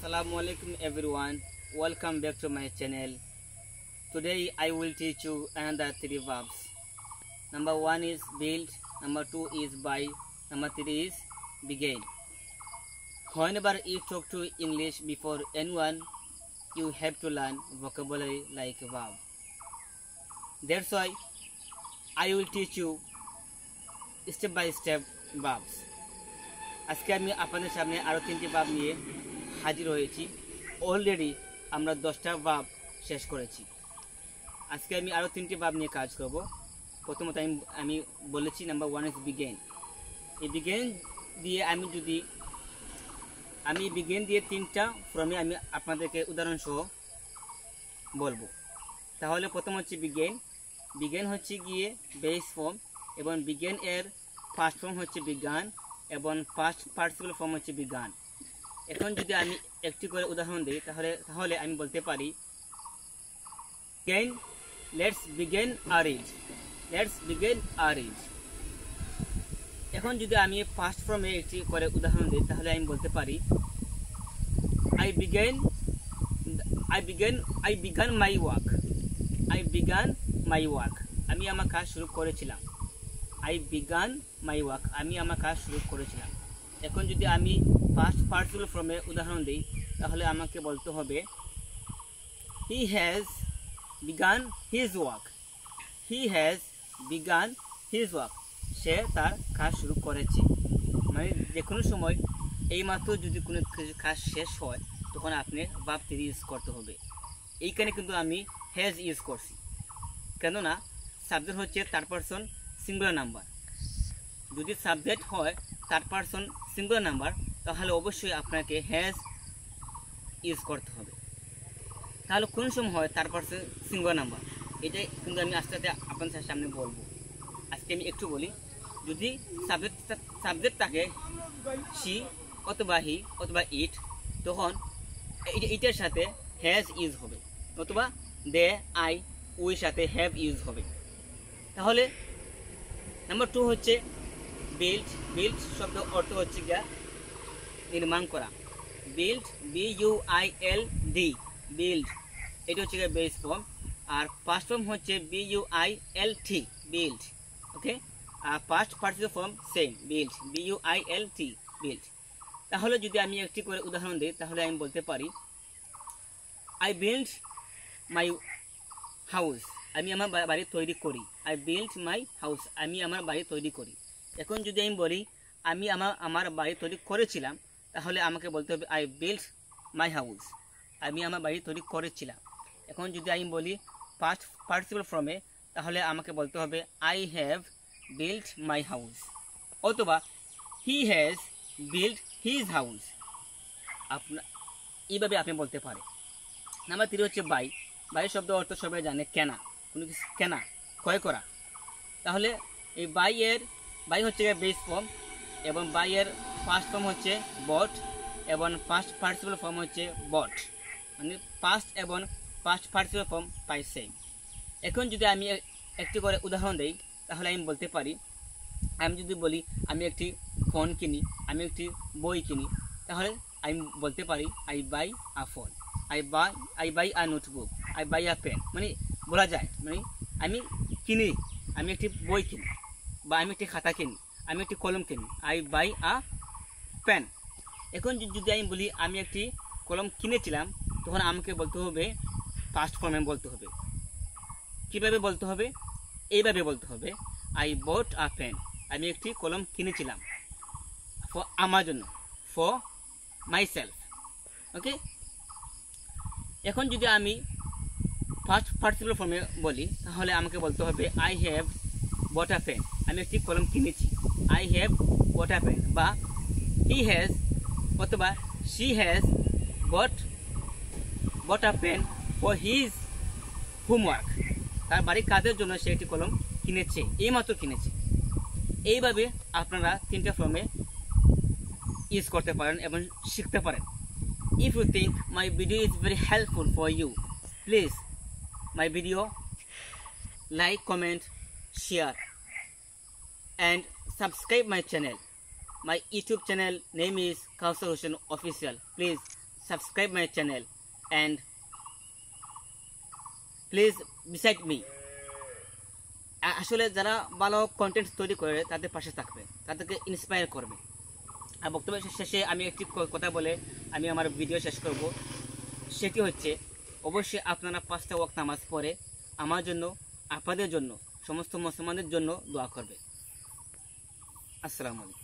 Assalamualaikum everyone, welcome back to my channel. Today I will teach you another three verbs. Number 1 is build, number 2 is buy, number 3 is begin. Whenever you talk to English before anyone, you have to learn vocabulary like verb. That's why I will teach you step by step verbs. আজকে আমি আপনাদের সামনে আরো তিনটি ভাব নিয়ে হাজির হয়েছি। অলরেডি আমরা 10টা ভাব শেষ করেছি। আজকে আমি আরো তিনটি ভাব নিয়ে কাজ করব। প্রথমত আমি বলেছি নাম্বার 1 ইজ বিগিন। এই বিগিন দিয়ে আমি বিগিন দিয়ে তিনটা ফর্মে আমি আপনাদেরকে উদাহরণ সহ বলবো। তাহলে প্রথম হচ্ছে বিগিন। বিগিন হচ্ছে গিয়ে বেস ফর্ম এবং বিগিন এর ফার্স্ট ফর্ম হচ্ছে বিজ্ঞান এবং পাস্ট পার্টিসিপল ফর্ম হচ্ছে বিজ্ঞান। এখন যদি আমি একটি করে উদাহরণ দিই তাহলে আমি বলতে পারি let's begin our read. Let's begin our read. এখন যদি আমি পাস্ট ফর্মে একটি করে উদাহরণ দিই তাহলে আমি বলতে পারি I began my work. I began my work. আমি আমার কাজ শুরু করেছিলাম। I began my work. আমি আমার কাজ শুরু করেছিলাম। এখন যদি আমি পাস্ট পার্টিসিপল ফর্মে উদাহরণ দিই তাহলে আমাকে বলতে হবে he has begun his work. He has begun his work. সে তার কাজ শুরু করেছে। মানে যে কোনো সময় এইমাত্র যদি কোনো কিছু কাজ শেষ হয় তখন আপনি ভার্ব থ্রি ইউজ করতে হবে। এইখানে কিন্তু আমি হ্যাজ ইউজ করছি, কেননা সাবজেক্ট হচ্ছে থার্ড পারসন সিঙ্গুলার নাম্বার। যদি সাবজেক্ট হয় থার্ড পারসন সিঙ্গুলার নাম্বার তাহলে অবশ্যই আপনাকে হ্যাজ ইউজ করতে হবে। তাহলে কোন সময় হয় থার্ড পারসন সিঙ্গুলার নাম্বার, এটাই কিন্তু আমি আস্তে আস্তে আপনাদের সামনে বলবো। আজকে আমি একটু বলি, যদি সাবজেক্ট থাকে সি অথবা হি অথবা ইট, তখন এটার সাথে হ্যাজ ইউজ হবে, অথবা দে আই উইর সাথে হ্যাভ ইউজ হবে। তাহলে নাম্বার 2 হচ্ছে বিল্ড। বিল্ড শব্দ অর্থ হচ্ছে গিয়া নির্মাণ করা। বিল্ড BUILD, বিল্ড এটা হচ্ছে গিয়া বেস ফর্ম। আর পাস্ট ফর্ম হচ্ছে BUILT, বিল্ড। ওকে, আর past participle form same, build BUILT, build. তাহলে যদি আমি একটি করে উদাহরণ দিই তাহলে আমি বলতে পারি I built my house. আমি আমার বাড়ি তৈরি করি। I built my house. আমি আমার বাড়ি তৈরি করি। এখন যদি আমি বলি আমি আমার বাড়ি তৈরি করেছিলাম তাহলে আমাকে বলতে হবে I built my house. আমি আমার বাড়ি তৈরি করেছিলাম। এখন যদি আমি বলি পাস্ট পার্টিসিপল ফর্মে তাহলে আমাকে বলতে হবে I have built my house, অথবা he has built his house। এইভাবে আপনি বলতে পারেন। নাম্বার 3 হচ্ছে বাই। বাই শব্দ অর্থ সবাই জানে কেনা, কোনো কিছু কেনা, ক্রয় করা। তাহলে এই বাই হচ্ছে বেস ফর্ম এবং বাইয়ের ফার্স্ট ফর্ম হচ্ছে বট এবং পাস্ট পার্টিসিপল ফর্ম হচ্ছে বট। মানে পাস্ট এবং পাস্ট পার্টিসিপল ফর্ম পাই সেম। এখন যদি আমি একটি করে উদাহরণ দিই তাহলে আমি বলতে পারি, আমি যদি বলি আমি একটি ফোন কিনি, আমি একটি বই কিনি, তাহলে আমি বলতে পারি I buy a phone, I buy a notebook, I buy a pen। মানে বলা যায় মানে আমি কিনি, আমি একটি বই কিনি বা আমি একটি খাতা কিনি, আমি একটি কলম কিনি, I buy a pen। এখন যদি আমি বলি আমি একটি কলম কিনেছিলাম তখন আমাকে বলতে হবে পাস্ট ফর্মে বলতে হবে। কিভাবে বলতে হবে? এইভাবে বলতে হবে I bought a pen। আমি একটি কলম কিনেছিলাম আমার জন্য, ফর মাইসেলফ। ওকে, এখন যদি আমি ফার্স্ট পার্টিসিপল ফর্মে বলি তাহলে আমাকে বলতে হবে I have bought a pen। আমি একটি কলম কিনেছি, I have bought a pen, বা he has অথবা she has bought a pen for his homework। তার বাড়ির কাজের জন্য সে একটি কলম কিনেছে, এইমাত্র কিনেছে। এইভাবে আপনারা তিনটা ফর্মে ইউজ করতে পারেন এবং শিখতে পারেন। If you think my video is very helpful for you, please my video like, comment, share and subscribe my channel. My YouTube channel name is Kausar Hussain Official. Please subscribe my channel and please beside me. আসলে যারা ভালো content তৈরি করে তাদের পাশে থাকবে, তাদেরকে inspire করবে। আর বক্তব্যের শেষে আমি একটি কথা বলে আমি আমার ভিডিও শেষ করব। সেটি হচ্ছে, অবশ্যই আপনারা 5টা ওয়াক্ত নামাজ পড়ে আমার জন্য, আপনাদের জন্য, সমস্ত মুসলমানদের জন্য দোয়া করবে। আসসালামু আলাইকুম।